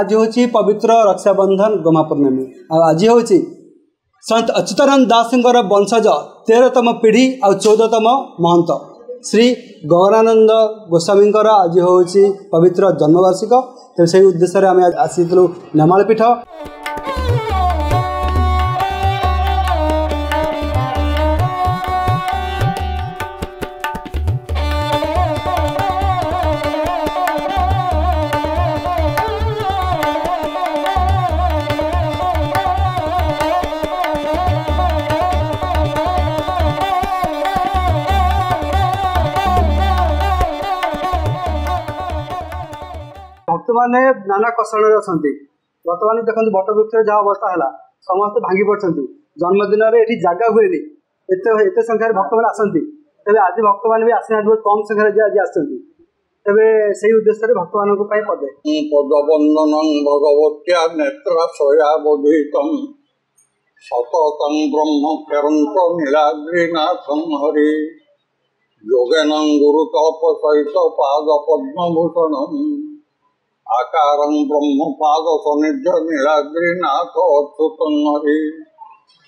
आज हूँ पवित्र रक्षाबंधन गमा पूर्णमी। आज हूँ संत अच्युतानंद दास वंशज 13तम पीढ़ी आ 14तम महंत श्री गौरानंद गोस्वामी आज हूँ पवित्र जन्मवार्षिक। तो से उद्देश्य आम आसी नेमाल पीठ। भक्त मैंने नाना कषण अच्छा बर्तमान देखते बट वृक्ष जहाँ अवस्था है समस्त भांगी पड़ते। जन्मदिन में ये जगह हुए एत संख्यार भक्त मैंने आसती। तेज आज भक्त मैंने भी आसना बहुत कम संख्यार आज आसती। तेज से उद्देश्य भक्त मान पदे पदवंदन भगवत्या नेत्राशयावधीतम सततं ब्रह्म फेरंत नीलाद्रीनाथं हरि योगेन गुरुतपसहित पाद पद्मभूषणम् आकारं ब्रह्म पाद सनिध्य नीलाद्रीनाथ अच्युतं हरि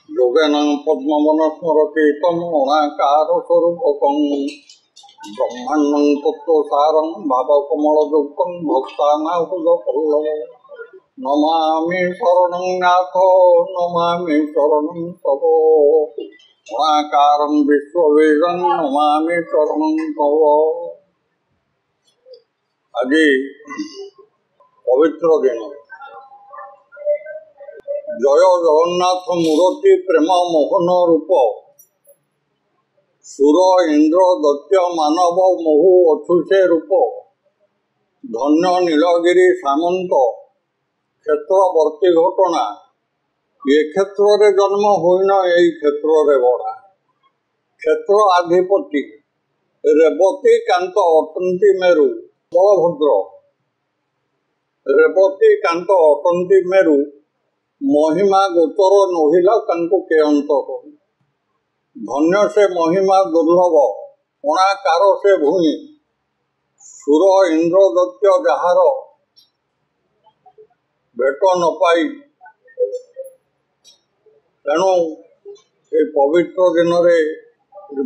योगेन पद्मवन स्मरति तं अनाकार स्वरूपकं ब्रह्माण्डं तत्त्वसारं भावकमलयुक्तं भक्तानाहुतपल्लव नमामि शरणं नाथ नमामि शरणं तव अनाकारं विश्ववेदं नमामि शरणं तव। आज पवित्र दिन जय जगन्नाथ मूर्ति प्रेम मोहन रूप सुर इंद्र दैत्य मानव महु अछुषे रूप धन्य नीलगिरी सामंत क्षेत्रवर्ती घटना ये क्षेत्र रे जन्म होइन यही क्षेत्र रे बड़ा क्षेत्र आधिपति रेवती कांत अटंती मेरु बलभद्र रेवती कांत अटंती मेरु महिमा गोचर नहिला तांको के अंत धन्य से महिमा दुर्लभ अणाकार से भूमि सुर इंद्र दैत्य जार भेट न पाई तेणु ये पवित्र दिन में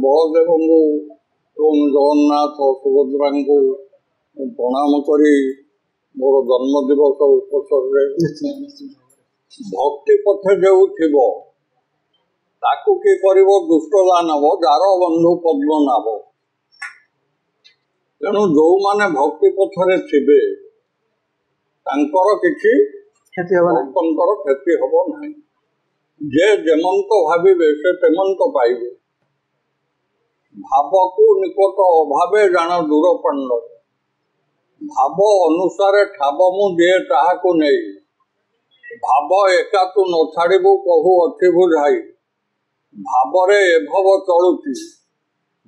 बलदेव एवं जगन्नाथ सुभद्रा को प्रणाम करी मोर जन्म दिवस उपसर्ग भक्ति पथे जो थिबो ताकू कि करिवो दुष्ट दानव जार बंधु पद्मनाभ तेणु जो माने भक्ति पथरे थिबे तांकर किछि भक्तंकर क्षति हबो नाही। जे जेमंत भाविबे से तेमंत पाइबे भाव को निकट अभावे जान दूर पंड भाव अनुसारे ठाब मु दिए ताहाकु नहीं भाव एका तू न छाड़बू कहू अच्छी बुझाई भावरे एभव चलुची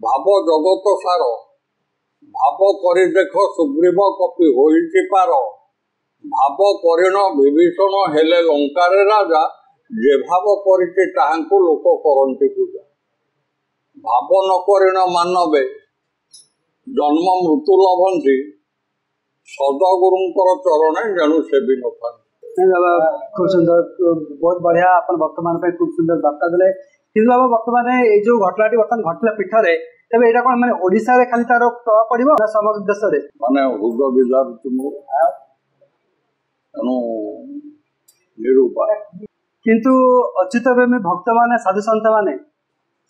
भाव जगत सार भाव करि देख सुग्रीव कपि होइछि पार भाव करिण विभीषण हेले लंकारे राजा जे भाव करिछि ताहाकु लोक करंती पूजा भाव न करिण मानवे जन्म मृत्यु लभंती सदगुरुंकर चरण जेणु से भी न पाए। बाबा खूब सुंदर बहुत बढ़िया अपन भक्त मान खूब सुंदर वार्ता देले कि बाबा वर्तमान ये जो घटनाटी बर्तमान घटला पीठ में तेज यहाँ कौन मैंने ओडिशा रे खाली तार प्रभाव पड़ो ना समग्र देश रे माने हृदय विदार तेणु निरूपा किंतु अच्युत प्रेमी भक्त माने साधु संत माने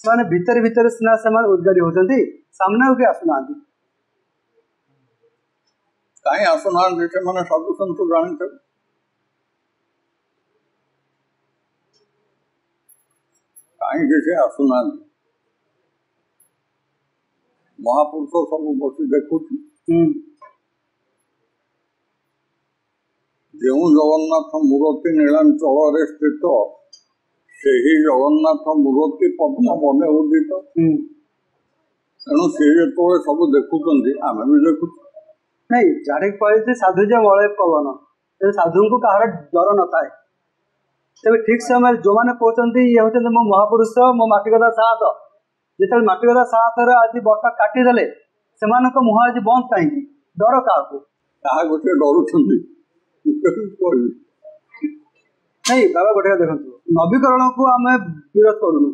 से भितर भितर सिना से उद्गारी होती सामने के आसुना कहीं आसुना से मैंने साधु संत जानते कहीं जैसे आसुना महापुरुष सब बस देखुची जो जगन्नाथ मूर्ति नीलांचल स्थित से ही जगन्नाथ मूर्ति पद्म बने उदित तेणु सी जो सब देखुं आम भी देखु नहीं झाड़ी पड़े साधु जो मलय पवन साधु को कहार डर न था तेज ठीक समय जो मैंने कहते ये हूँ मो महापुरुष मो माटिगदा साथ जो माटिगदा साथ आज बट काटिदे से मुह आज बंद कहीं डर क्या गोटे डरुंट ନାଇଁ ବାବା ଗୋଟେ କଥା ଦେଖନ୍ତୁ, ନବୀକରଣକୁ ଆମେ ବିରୋଧ କରୁନୁ,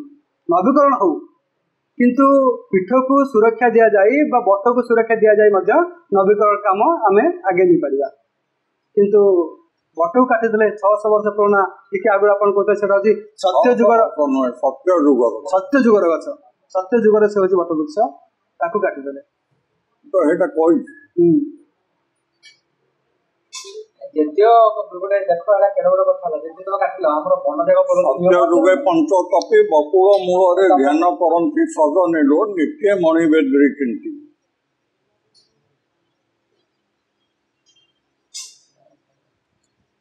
ନବୀକରଣ ହଉ, କିନ୍ତୁ ପୀଠକୁ ସୁରକ୍ଷା ଦିଆଯାଇ ବା ବଟକୁ ସୁରକ୍ଷା ଦିଆଯାଇ ମଧ୍ୟ ନବୀକରଣ କାମ ଆମେ ଆଗେଇ ନେଇପାରିବା। କିନ୍ତୁ ବଟକୁ କାଟିଦେଲେ 600 ବର୍ଷ ପୁରୁଣା, ଟିକେ ଆଗରୁ ଆପଣ କହୁଥିଲେ ସେଟା ହଉଛି ସତ୍ୟ ଯୁଗର ଗଛ, ସତ୍ୟ ଯୁଗର ସେ ହଉଛି ବଟ ବୃକ୍ଷ, ତାକୁ କାଟିଦେଲେ ତ ସେଇଟା କହିଛି। ଯଦିଓ ଗୋଟେ ଦେଖ ହେଲା କେଡେ ବଡ କଥା ହେଲା, ଯଦି ତମେ କାଟିଲ ଆମର ବନଦେବ ସତ୍ୟ ଯୁଗେ ପଞ୍ଚତପି ବକୁଳ ମୂଳରେ ଧ୍ୟାନ କରନ୍ତି ସଜ ନେଲୁ ନିତ୍ୟ ମଣିବେଦ୍ରୀ ଚିନ୍ତି।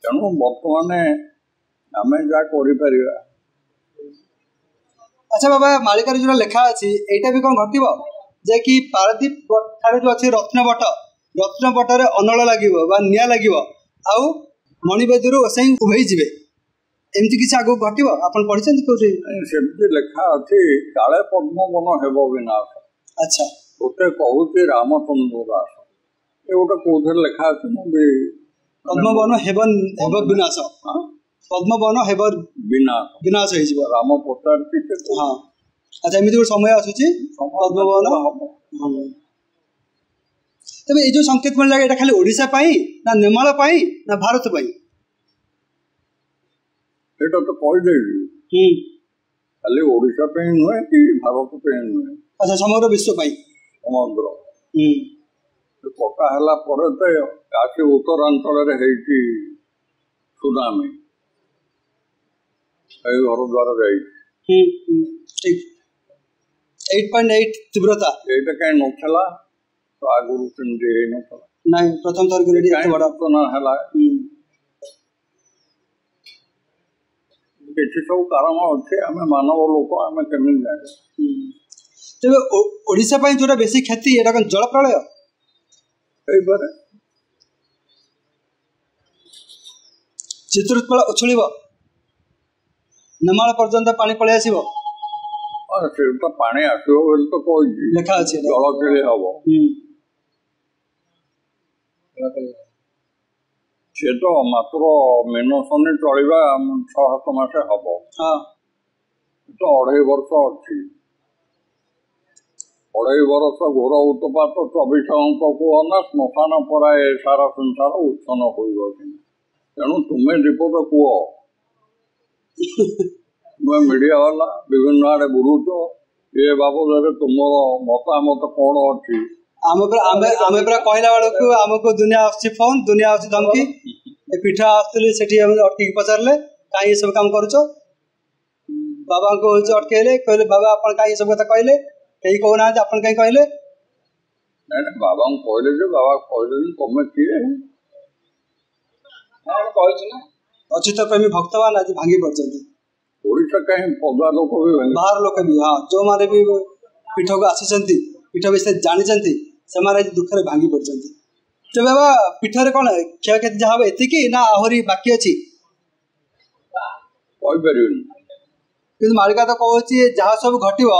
ତେଣୁ ବର୍ତ୍ତମାନ ଆମେ ଯାହା କରିପାରିବା। ଆଚ୍ଛା ବାବା, ମାଳିକାରେ ଯୋଉଟା ଲେଖା ଅଛି ଏଇଟା ବି କଣ ଘଟିବ ଯେ କି ପାରାଦୀପ ଠାରେ ଯୋଉ ଅଛି ରତ୍ନବଟରେ ଅନଳ ଲାଗିବ ବା ନିଆଁ ଲାଗିବ, ଆଉ ମଣିବେଦରୁ ଓସାଇ ଉଭେଇ ଯିବେ, ଏମିତି କିଛି ଆଗକୁ ଘଟିବ? ଆପଣ ପଢିଛନ୍ତି କୋଉଠି? ସେମିତି ଲେଖା ଅଛି, କାଳେ ପଦ୍ମବନ ହେବ ବିନାଶ। ଆଚ୍ଛା, ଗୋଟେ କହୁଛି ରାମଚନ୍ଦ୍ର ଦାସ, ଏ ଗୋଟେ କୋଉଥିରେ ଲେଖା ଅଛି, ମୁଁ ବି ପଦ୍ମବନ ହେବ ବିନାଶ, ପଦ୍ମବନ ହେବ ବିନାଶ ହେଇଯିବ। ରାମ ପଚାରୁଛି। ହଁ, ଆଚ୍ଛା, ଏମିତି ଗୋଟେ ସମୟ ଆସୁଛି ପଦ୍ମବନ ହବ। ତେବେ ଏଇ ଯୋଉ ସଂକେତ ମିଳିଲା, ଏଇଟା ଖାଲି ଓଡିଶା ପାଇଁ ନା ନେମାଳ ପାଇଁ ନା ଭାରତ ପାଇଁ? ଏଇଟା ତ କହିଦେଇଛି, ଖାଲି ଓଡିଶା ପାଇଁ ନୁହେଁ କି ଭାରତ ପାଇଁ ନୁହେଁ, ଆଚ୍ଛା, ସମଗ୍ର ବିଶ୍ୱ ପାଇଁ। ସମଗ୍ର ପକା ହେଲା ପରେ ତ କାଶୀ ଉତ୍ତରାଞ୍ଚଳରେ ହେଇଛି ସୁନାମି, ଏଇ ଘର ଦ୍ୱାର ଯାଇଛି। 8.8 ତୀବ୍ରତା। ଏଇଟା କାହିଁ ନଥିଲା ତ ଆଗରୁ ସେମିତି ହେଇନଥିଲା। ନାଇଁ, ପ୍ରଥମ ଥର ଏତେ ବଡ ହେଲା। କିଛି ସବୁ କାରଣ ଅଛି, ଆମେ ମାନବ ଲୋକ, ଆମେ କେମିତି ଜାଣିବା। ତେବେ ଓଡିଶା ପାଇଁ ଯୋଉଟା ବେଶୀ କ୍ଷତି, ଏଇଟା କଣ ଜଳ ପ୍ରଳୟ ହେଇପାରେ? ଚିତ୍ରୋତ୍ପଳ ଉଛୁଳିବ, ନେମାଳ ପର୍ଯ୍ୟନ୍ତ ପାଣି ପଳେଇ ଆସିବ। ସେ ତ ପାଣି ଆସିବ ବୋଲି ତ କହିଛି, ଲେଖା ଅଛି, ଜଳ କିଳି ହବ। ସେ ତ ମାତ୍ର ମେନସନି ଚଳିବା 6-7 ମାସ ହବ, ତ 2.5 ବର୍ଷ ଅଛି। 2.5 ବର୍ଷ ଘୋର ଉତ୍ପାତ 24 ଅଙ୍କକୁ ଅନା ଶ୍ମଶାନ ପରାଏ ସାରା ସଂସାର ଉଚ୍ଛନ୍ନ ହୋଇବ। ତେଣୁ ତୁମେ ବିପଦ କୁହ, ତୁମେ ମିଡିଆ ବାଲା ବିଭିନ୍ନ ଆଡେ ବୁଲୁଛ, ଏ ବାବଦରେ ତୁମର ମତାମତ କଣ ଅଛି? ଆମେ ପୁରା କହିଲା ବେଳକୁ ଆମକୁ ଦୁନିଆ ଆସୁଛି ଫୋନ, ଦୁନିଆ ଆସୁଛି ଧମକି। ଏ ପୀଠ ଆସୁଥିଲି, ସେଠି ଅଟକିକି ପଚାରିଲେ କାହିଁ ଏସବୁ କାମ କରୁଛ? ବାବାଙ୍କୁ ହଉଛି ଅଟକେଇଲେ, କହିଲେ ବାବା ଆପଣ କାହିଁ ଏସବୁ କଥା କହିଲେ? କେହି କହୁନାହାନ୍ତି, ଆପଣ କାହିଁ କହିଲେ? ନାଇଁ, ବାବାଙ୍କୁ କହିଲେ ଯେ ବାବା କହିଲେ ତମେ କିଏ? କହିଛି ନା, ଅଚ୍ୟୁତ ପ୍ରେମୀ ଭକ୍ତମାନେ ଆଜି ଭାଙ୍ଗି ପଡିଛନ୍ତି। ଓଡିଶା କାହିଁ ପଦା ଲୋକ ବି, ବାହାର ଲୋକ ବି, ଯୋଉମାନେ ବି ପୀଠକୁ ଆସିଛନ୍ତି, ପୀଠ ବିଷୟରେ ଜାଣିଛନ୍ତି, ସେମାନେ ଆଜି ଦୁଃଖରେ ଭାଙ୍ଗି ପଡିଛନ୍ତି। ତେବେ ବାବା, ପୀଠରେ କଣ କ୍ଷୟକ୍ଷତି ଯାହା ହବ ଏତିକି ନା ଆହୁରି ବାକି ଅଛି? କହିପାରିବିନି, କିନ୍ତୁ ମାଳିକା ତ କହୁଛି ଯାହା ସବୁ ଘଟିବ,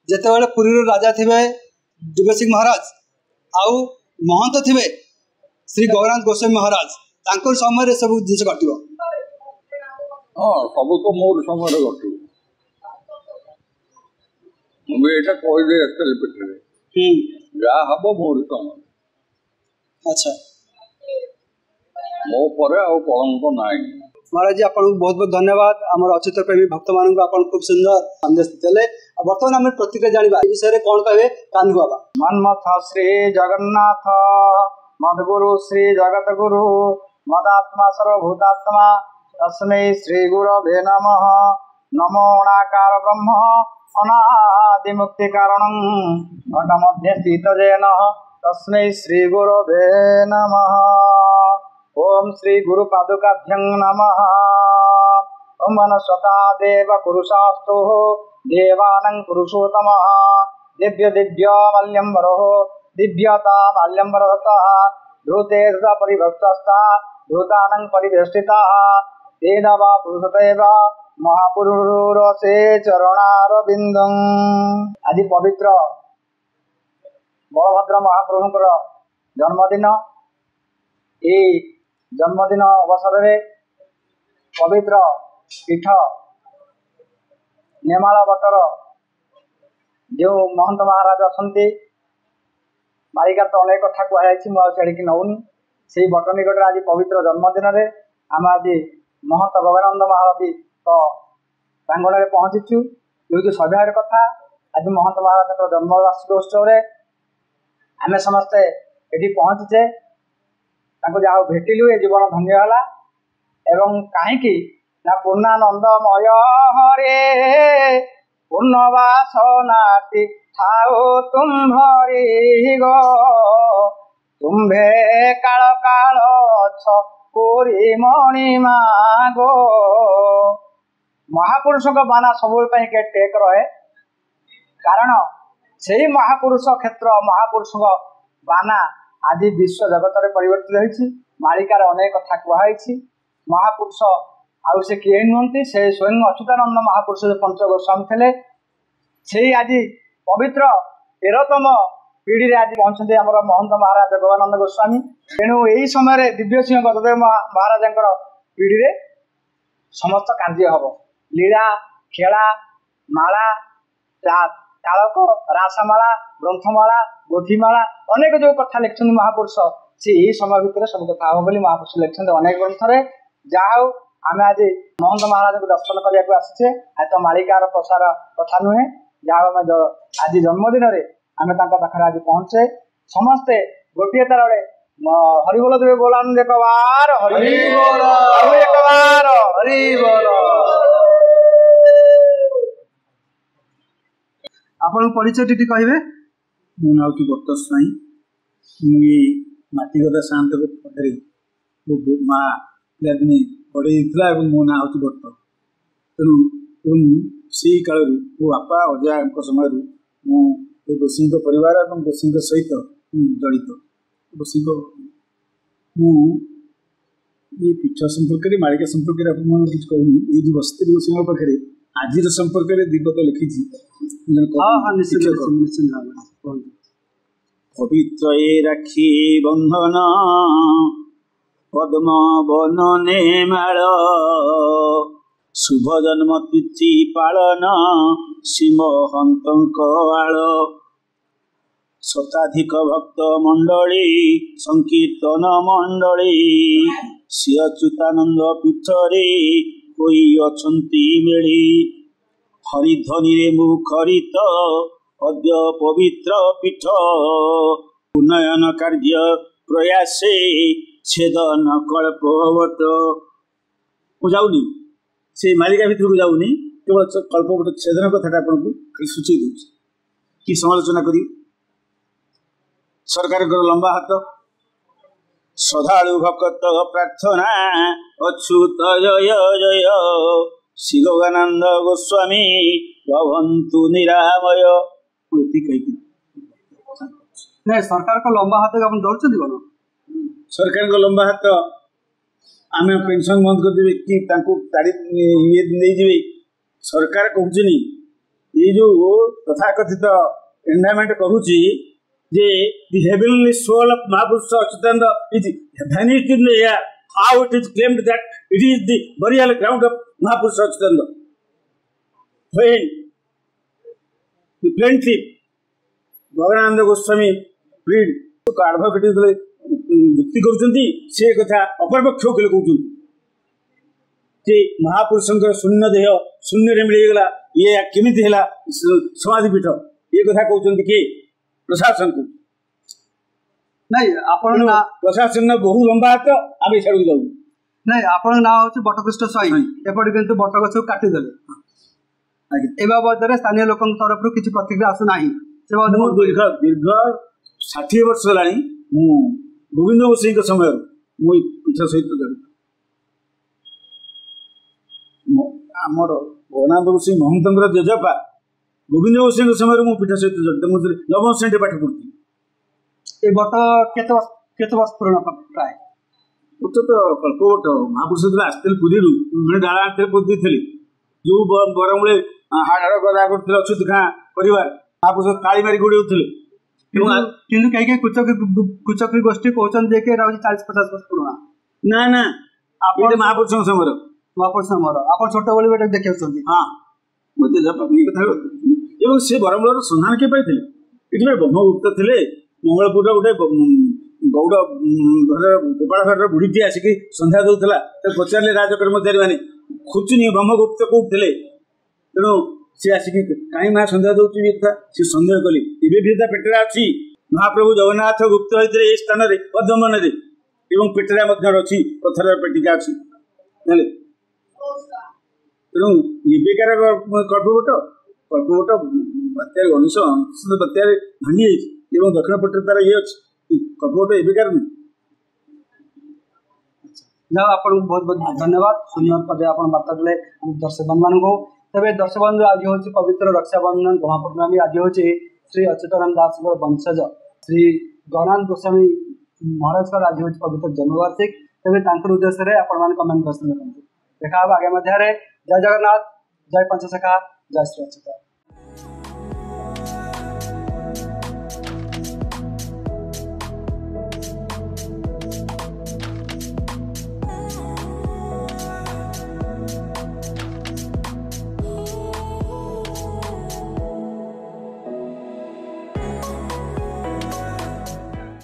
ଯେତେବେଳେ ପୁରୀର ରାଜା ଥିବେ ଦିବ୍ୟସିଂହ ମହାରାଜ, ଆଉ ମହନ୍ତ ଥିବେ ଶ୍ରୀ ଗୌରାଙ୍ଗ ଗୋସ୍ୱାମୀ ମହାରାଜ, ତାଙ୍କର ସମୟରେ ସବୁ ଜିନିଷ ଘଟିବ। ସବୁ ତ ମୋର ସମୟରେ ଘଟିବ। ମୁଁ ବି ଏଇଟା କହିଦେଇ ଆସିଥିଲି ପୀଠରେ, ଯାହା ହବ ମୋର ସମୟ। ଆଚ୍ଛା, ମୋ ପରେ ଆଉ କଳଙ୍କ ନାହିଁ। ମହାରାଜ, ଆପଣଙ୍କୁ ବହୁତ ବହୁତ ଧନ୍ୟବାଦ। ଆମର ଅଚ୍ୟୁତ ପ୍ରେମୀ ଭକ୍ତମାନଙ୍କୁ ଆପଣ ଖୁବ ସୁନ୍ଦର ସନ୍ଦେଶ ଦେଲେ। ଆଉ ବର୍ତ୍ତମାନ ଆମେ ପ୍ରତିକ୍ରିୟା ଜାଣିବା, ଏ ବିଷୟରେ କଣ କହିବେ କାହ୍ନୁ ବାବା? ମନ୍ମଥ ଶ୍ରୀ ଜଗନ୍ନାଥ ମଦଗୁରୁ ଶ୍ରୀ ଜଗତ ଗୁରୁ ମଦାତ୍ମା ସର୍ବଭୂତାତ୍ମା ତସ୍ମୈ ଶ୍ରୀ ଗୁରବେ ନମଃ। ନମೋ ଅଣାକାର ବ୍ରହ୍ମ ଅନାଦି ମୁକ୍ତି କାରଣଂ ଘଟ ମଧ୍ୟ ସ୍ଥିତ ଯେନ ତସ୍ମୈ ଶ୍ରୀ ଗୁରବେ ନମଃ। ओम श्री गुरु पादुकाभ्यं नमः। ओम वनस्वता देव पुरुषास्तु देवानं पुरुषोत्तमः दिव्य दिव्य मल्यंबरो दिव्यता मल्यंबरतः धृते धृता परिभक्तस्ता धृतानं परिवेष्टिता तेनवा पुरुषतेव महापुरुषे चरणारविन्दं। आज पवित्र बलभद्र महाप्रभुଙ୍କର जन्मदिन। जन्मदिन अवसर में पवित्र पीठ नेमाल बटर जो महंत महाराज अच्छा बालिका तो अनेक कथा कहुई मुझे नौनी से बट निकट आज पवित्र जन्मदिन में आम आज महंत गगनानंद महारथी तो प्रांगण में पहुँचीचु ये सौभाग्य कथा आज महंत महाराज जन्मवार्षिक उत्सव आम समस्ते ये पहुँचीचे जहाँ भेटिलु ये जीवन धन्यला एवं कहीं ना पूर्णानंदमय हरे पूर्णवासनाटी थाओ तुम भरी गो तुम्भे काल काल छोरी मणिमा गो। महापुरुष को बाना सब के टेक रहे कारण से महापुरुष क्षेत्र महापुरुष बाना आज विश्व जगत में परिवर्तित होती मालिकार अनेक कथा कहुई महापुरुष आउ से किए नुहति से स्वयं अच्युतानंद महापुरुष जो पंच गोस्वामी थे से आज पवित्र 13तम पीढ़ी रे आज पहुंचते आम महंत महाराज गगनानंद गोस्वामी तेणु यही समय दिव्य सिंह गजदेव महाराज पीढ़ी रे समस्त कार्य हम लीला खेला माला तालक रासमाला ग्रंथमाला गोठीमाला अनेक जो कथा लिखते महापुरुष से यही समय भितर सब कथा हम बोली महापुरुष लिखते अनेक ग्रंथ जहाँ आम आज महंत महाराज को दर्शन करने आसीचे आज तो मालिकार प्रसार कथा नुहे जहाँ आम आज जन्मदिन में आम पाखे आज पहुँचे समस्ते गोटे तार हरिबोल देवे बोलान एक बार हरिबोल एक बार हरिबोल। आपण परिचय टी कहे मो ना हूँ बत्त स्वाई मुझे मटिगदा शांत पाखे मो माँ पिलादिने पढ़े मो ना हूँ बत्त तेणु से काल मो बापा अजा समय मु गोसी परिवार और गोसी सहित जड़ित गोसी ये पीठ संपर्क मालिका संपर्क किसी कहूनी ये जो बस्ती गोसी पाखे आज संपर्क दीपक लिखी पवित्र ये राखी बंधन पद्म बनने माल शुभ जन्म तिथि पालन सिंहहंत आल शताधिक भक्त मंडली संकीर्तन मंडली श्री अच्युतानंद पीठरे होई अछंती मेली हरिध्वनि रे मुखरित अद्य पवित्र पीठ उन्नयन कार्य प्रयासे छेदन कल्पवत जाऊनी से मालिका भितर को जाऊनी केवल कल्पवत छेदन कथा आपको सूची दूसरी कि समालोचना करी सरकार लंबा हाथ श्रद्धालु भक्त प्रार्थना अच्युत जय जय श्री गगनानंद गोस्वामी भवन्तु निरामय नहीं सरकार को लंबा हाथ आप दौड़ कौन सरकार को लंबा हाथ आम पेंशन बंद करदे कि ये सरकार कहूँ ये जो तथाकथित एंडामेंट कहूँ जे the heavenly soul of Mahapurush Achyutananda is vanished in the air. How it is claimed that it is the burial ground of Mahapurush Achyutananda. When the plaintiff Gaganaनंद गोस्वामी प्लीड एडवोकेट युक्ति कर कथा अपरपक्ष के कहते महापुरुषों शून्य देह शून्य मिलगला ये केमी है समाधिपीठ ये कथा कहते किए प्रशासन को नहीं आपण प्रशासन बहु लंबा हाथ आम छाड़ जाऊ नहीं आपण ना हूँ बटकृष्ण स्वाई एपटे किंतु बटगछ को काटिदेले ए बाबद स्थानीय लोक तरफ किसी प्रतिक्रिया आसुना दीर्घ दीर्घ 60 वर्ष है गोविंद गोसाई समय मु पीठ सहित जड़ित आमर गगनानंद गोसाई महंत जेजपा गोविंद गोसाई समय मु पीठ सहित जड़ित मुझे नवम श्रेणी पाठ पढ़ती ए बट केते वर्ष पुराना प्राय तो कल्पवट महापुरुष आसते पुरी डाला पुरी थे जो बरमूले हाड़ गदा करते अच्युत गाँ परिवार महापुरुष ताली मारी गोड़े कहीं कुचक्री गोष्ठी कहते 40-50 वर्ष पुराना ना ना ଆପଣ महापुरुष समर ମହାପୁରୁଷ ଆମର ଆପଣ ଛୋଟବେଳେ ବି ଏଟା ଦେଖାଉଛନ୍ତି। हाँ मत कथा एवं से बरमूल सन्धान किए पाई ये ब्रह्मगुप्त थे मंगलपुर गोटे गौड़ घर गोपाल घर बुढ़ीटी आसिक सन्ध्या दूसरा पचारे राज कर्मचारी मैंने खोजुनि ब्रह्मगुप्त कौट थे तेणु सी आसिक कहीं माँ सन्ध्या दूसरी कथा सी सन्देह कली एवं पेटरा अच्छी महाप्रभु जगन्नाथ गुप्त होते ये स्थान पद्मवन एवं पेटरा अच्छी पथर पेटिका अच्छी तेणु एବେକାର କଳ୍ପବଟ ବାତ୍ୟାରେ ଗଣେଶ ବାତ୍ୟାରେ ଭାଙ୍ଗି ଯାଇଛି ଏବଂ ଦକ୍ଷିଣ ପଟରେ ତାର ଇଏ ଅଛି କଳ୍ପବଟ ଏବେକାର ନୁହେଁ। ଯାହା ଆପଣଙ୍କୁ ବହୁତ ବହୁତ ଧନ୍ୟବାଦ ସୁନ୍ଦର ପଦେ ଆପଣ ବାର୍ତ୍ତା ଦେଲେ ଦର୍ଶକ ବନ୍ଧୁମାନଙ୍କୁ। ତେବେ ଦର୍ଶକ ବନ୍ଧୁ ଆଜି ହେଉଛି ପବିତ୍ର ରକ୍ଷାବନ୍ଧନ ମହାପୂର୍ଣ୍ଣମୀ। ଆଜି ହେଉଛି ଶ୍ରୀ ଅଚ୍ୟୁତାନନ୍ଦ ଦାସଙ୍କ ବଂଶଜ ଶ୍ରୀ ଗୌରାଙ୍ଗ ଗୋସ୍ୱାମୀ ମହାରାଜଙ୍କର ଆଜି ହେଉଛି ପବିତ୍ର ଜନ୍ମବାର୍ଷିକ। ତେବେ ତାଙ୍କର ଉଦ୍ଦେଶ୍ୟରେ ଆପଣମାନେ କମେଣ୍ଟ ବକ୍ସରେ ଲେଖନ୍ତୁ। ଦେଖା ହେବ ଆଗାମୀ ଅଧ୍ୟାୟରେ। ଜୟ ଜଗନ୍ନାଥ, ଜୟ ପଞ୍ଚସଖା, ଜୟ ଶ୍ରୀ ଅଚ୍ୟୁତ।